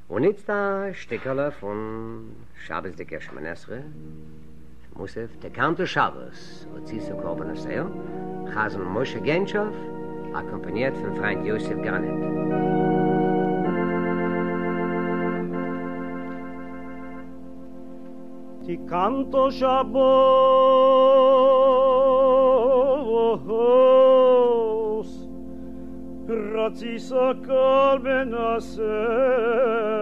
Und jetzt da Stickerle von Shabbos de Gershmanesre, Musef, der Kanto Shabbos, und sie so Korban Aseo, Chazen Moshe Genshov, akkompaniert von Freund Yosef Garnett. Die Kanto Shabbos, Ratzisa Korban Aseo,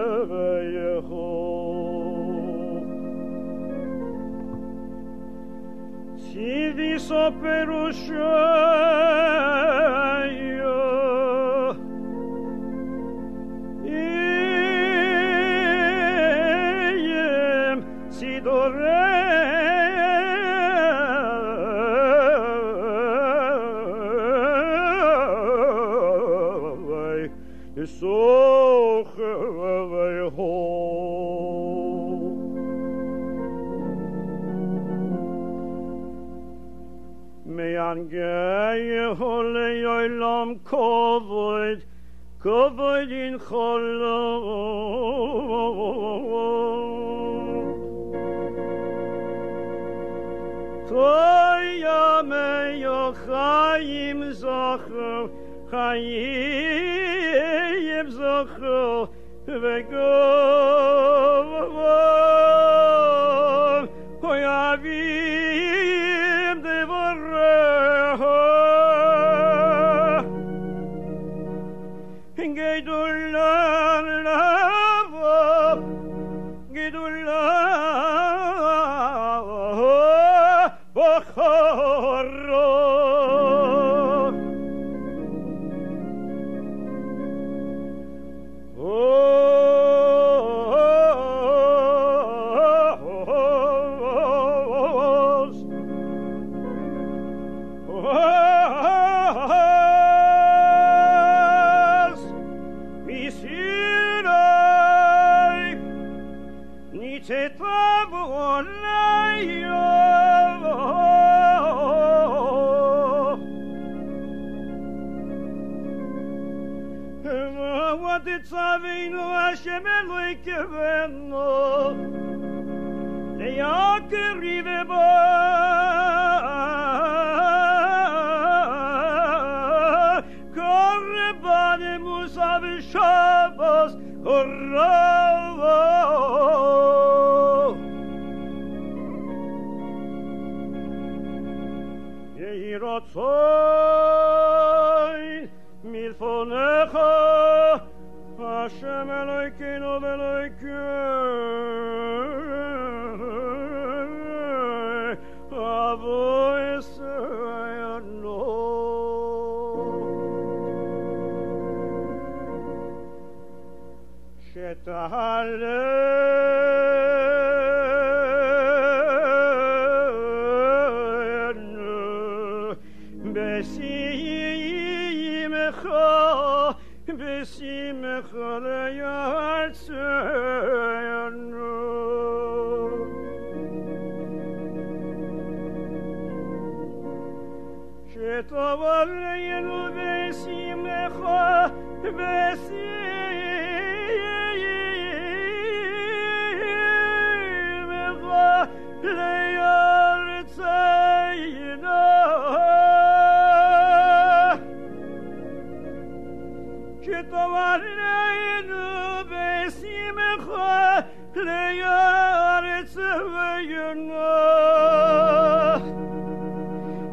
Sidi so perushayo Iyem sidore Gei hole yolam kovod in cholom Toya me yo chayim zachu chayim zachu vegov hoyavim devoreh Tzavinu Hashem Elokeinu Le'yakriv bo Korban Musav Shabbos Koravo Yehi Ratzoin Milfonecha Hashem Elokeinu v'Elokeinu Avo Yisraelu Shetahaleinu B'simcha B'simcha le'yartzeinu Shetavaleinu b'simcha B'simcha le'yartzeinu Shetavaleinu b'simcha le'yartzeinu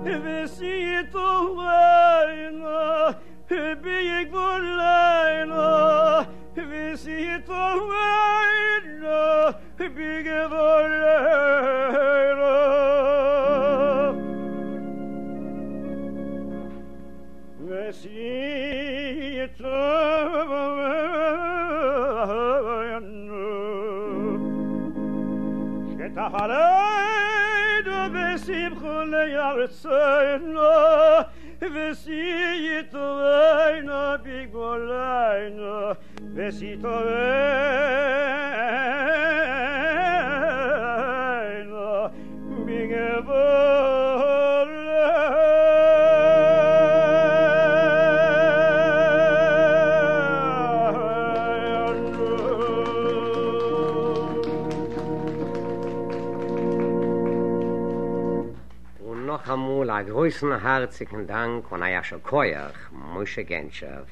V'sitoleinu b'yigvoleinu V'sitoleinu b'yigvoleinu Shetahaleinu b'simcha le'yartzeinu V'sitoleinu b'yigvoleinu V'sitoleinu b'yigvoleinu noch einmal einen großen herzigen Dank und ein Ascher Koyach, Moshe Genschow.